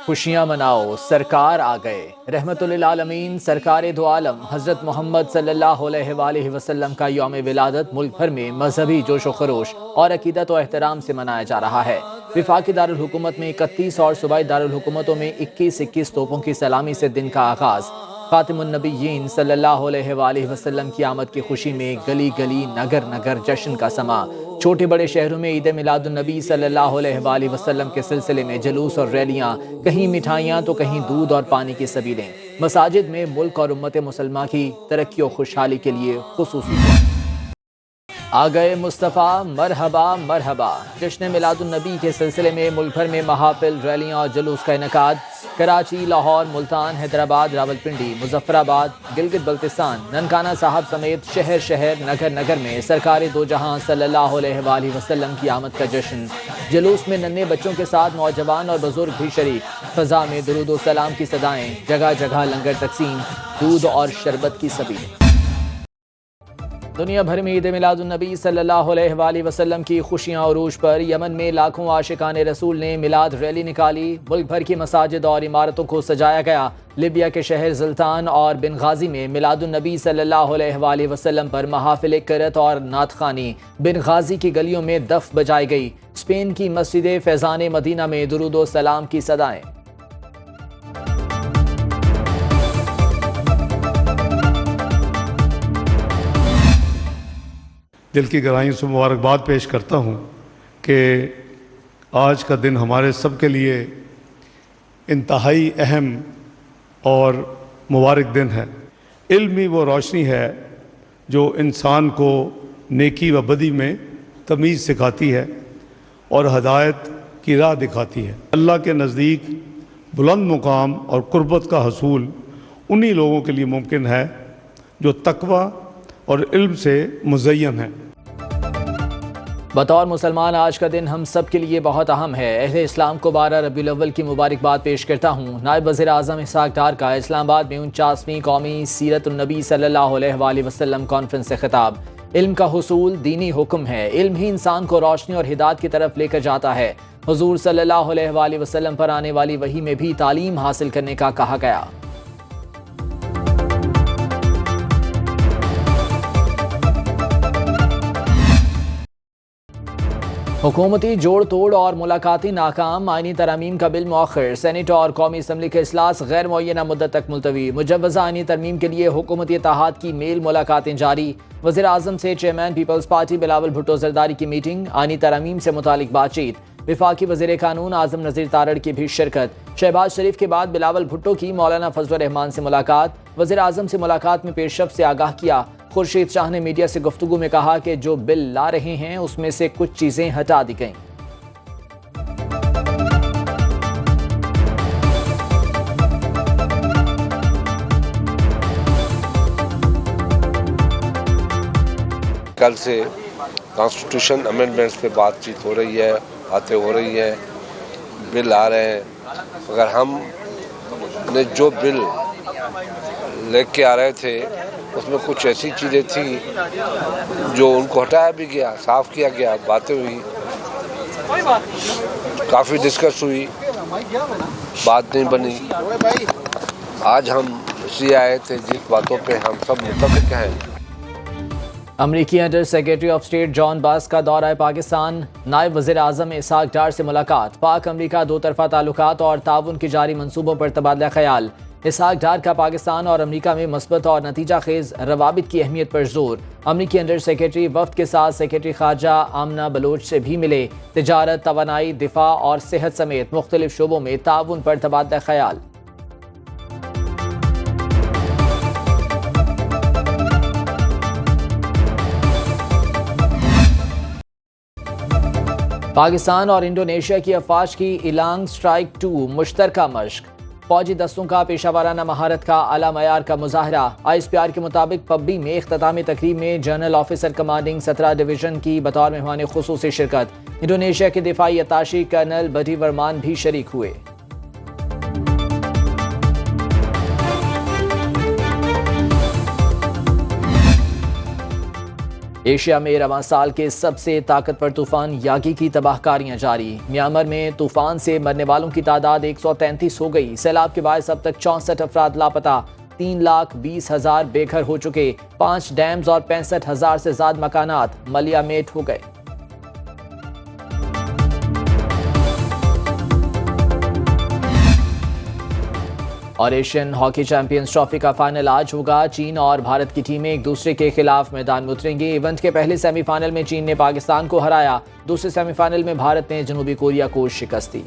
खुशियाँ मनाओ, सरकार आ गए। रहमतुल्लिल आलमीन सरकार दो आलम हज़रत मोहम्मद सल्लल्लाहु अलैहि वसल्लम का यौम विलादत मुल्क भर में मजहबी जोश व खरोश और अकीदत व एहतराम से मनाया जा रहा है। वफाकी दारुल हुकूमत में 31 और सूबाई दारुल हुकूमतों में 21 तोपों की सलामी से दिन का आगाज़। खातिमुन नबिय्यीन सल्लल्लाहु अलैहि वसल्लम की आमद की खुशी में गली गली नगर नगर जश्न का समा। छोटे बड़े शहरों में ईद मिलादुन नबी सल्लल्लाहु अलैहि वसल्लम के सिलसिले में जुलूस और रैलियां, कहीं मिठाइयां तो कहीं दूध और पानी की सबीलें। मसाजिद में मुल्क और उम्मत मुसलमा की तरक्की और खुशहाली के लिए खुसूसी दुआ। आ गए मुस्तफ़ा मरहबा मरहबा। जश्न मिलादुन नबी के सिलसिले में मुल्क भर में महाफिल, रैलियां और जुलूस का इनेकाद। कराची, लाहौर, मुल्तान, हैदराबाद, रावलपिंडी, मुजफ्फराबाद, गिलगित बल्तिस्तान, ननकाना साहब समेत शहर शहर नगर नगर में सरकार दो जहां सल्लल्लाहु अलैहि वसल्लम की आमद का जश्न। जुलूस में नन्हे बच्चों के साथ नौजवान और बुजुर्ग भी शरीक। फ़ज़ा में दुरूद व सलाम की सदाएं, जगह जगह लंगर तकसीम, दूध और शरबत की सबीलें। दुनिया भर में ईद मिलादुन नबी सल्लल्लाहु अलैहि वसल्लम की खुशियां उरूज पर यमन में लाखों आशिकाने रसूल ने मिलाद रैली निकाली। मुल्क भर की मसाजिद और इमारतों को सजाया गया। लिबिया के शहर ज़ुल्तान और बिनगाजी में मिलादुन नबी सल्लल्लाहु अलैहि वसल्लम पर महाफिल क़िरात और नातखानी। बिनगाजी की गलियों में दफ बजाई गई। स्पेन की मस्जिद फैज़ान मदीना में दुरूद व सलाम की सदाएं। दिल की गहराइयों से मुबारकबाद पेश करता हूँ कि आज का दिन हमारे सब के लिए इंतहाई अहम और मुबारक दिन है। इल्म ही वो रोशनी है जो इंसान को नेकी व बदी में तमीज़ सिखाती है और हदायत की राह दिखाती है। अल्लाह के नज़दीक बुलंद मुकाम और कुर्बत का हसूल उन्हीं लोगों के लिए मुमकिन है जो तकवा और इल्म से मुज़य्यन है। बतौर मुसलमान आज का दिन हम सब के लिए बहुत अहम है। अहले इस्लाम को 12 रबीउल अव्वल की मुबारकबाद पेश करता हूँ। नायब वज़ीर आज़म इसहाक़ डार का इस्लामाबाद में 49वीं कौमी सीरतुन नबी सल्लल्लाहु अलैहि वसल्लम कॉन्फ्रेंस से खिताब। इल्म का हुसूल दीनी हुक्म है। इल्म ही इंसान को रोशनी और हिदायत की तरफ लेकर जाता है। हुज़ूर सल्लल्लाहु अलैहि वसल्लम पर आने वाली वही में भी तालीम हासिल करने का कहा गया। हुकूमती जोड़ तोड़ और मुलाकाती नाकाम। आइनी तरमीम का बिल मौखर। सेनेट और कौमी असम्बली के इजलास गैर मुअय्यना मुद्दत तक मुलतवी। मुजव्वज़ा आइनी तरमीम के लिए हुकूमती इत्तेहाद की मेल मुलाकातें जारी। वज़ीर आज़म से chairman people's party Bilawal Bhutto Zardari की मीटिंग। आइनी तरमीम से मुतालिक बातचीत। वफाकी वज़ीर कानून आज़म नज़ीर तारड़ की भी शिरकत। शहबाज शरीफ के बाद बिलावल भुट्टो की मौलाना फजलुर रहमान से मुलाकात। वज़ीर आज़म से मुलाकात में पेशरफ से आगाह किया। खुर्शीद शाह ने मीडिया से गुफ्तगू में कहा कि जो बिल ला रहे हैं उसमें से कुछ चीजें हटा दी गईं। कल से कॉन्स्टिट्यूशन अमेंडमेंट्स पे बातचीत हो रही है, बातें हो रही हैं, बिल आ रहे हैं। अगर हम ने जो बिल लेके आ रहे थे उसमें कुछ ऐसी चीज़ें थी जो उनको हटाया भी गया, साफ़ किया गया, बातें हुई, काफ़ी डिस्कस हुई, बात नहीं बनी। आज हम इसलिए आए थे जिस बातों पे हम सब मुत्तफ़िक़ हैं। अमरीकी under secretary of state John बास का दौरा पाकिस्तान। नायब वज़ीर आज़म इसहाक़ डार से मुलाकात। पाक अमरीका दो तरफ़ा ताल्लुकात और ताउन के जारी मनसूबों पर तबादला ख्याल। इसहाक़ डार का पाकिस्तान और अमरीका में मस्बत और नतीजा खेज रवाबित की अहमियत पर जोर। अमरीकी अंडर सेक्रेटरी वफ्द के साथ सेक्रेटरी खारजा आमना बलोच से भी मिले। तिजारत, तवानाई, दिफा और सेहत समेत मुख्तलिफ शोबों में ताउन पर तबादला ख्याल। पाकिस्तान और इंडोनेशिया की अफवाज की इलांग स्ट्राइक 2 मुश्तरका मश्क। फौजी दस्तों का पेशावराना महारत का आला मयार का मुजाहरा। ISPR के मुताबिक पब्बी में इख्तितामी तकरीब में जनरल ऑफिसर कमांडिंग 17 डिवीजन की बतौर मेहमान खुसूसी शिरकत। इंडोनेशिया के दिफाई अताशी कर्नल बडी वर्मान भी शरीक हुए। एशिया में रवां साल के सबसे ताकतवर तूफान यागी की तबाहकारियां जारी। म्यांमार में तूफान से मरने वालों की तादाद 133 हो गई। सैलाब के बाद अब तक 64 अफराद लापता। 3,20,000 बेघर हो चुके। 5 डैम्स और 65,000 से ज्यादा मकानात मलियामेट हो गए। और एशियन हॉकी चैंपियंस ट्रॉफी का फाइनल आज होगा। चीन और भारत की टीमें एक दूसरे के खिलाफ मैदान में उतरेंगे। इवेंट के पहले सेमीफाइनल में चीन ने पाकिस्तान को हराया। दूसरे सेमीफाइनल में भारत ने जनूबी कोरिया को शिकस्त दी।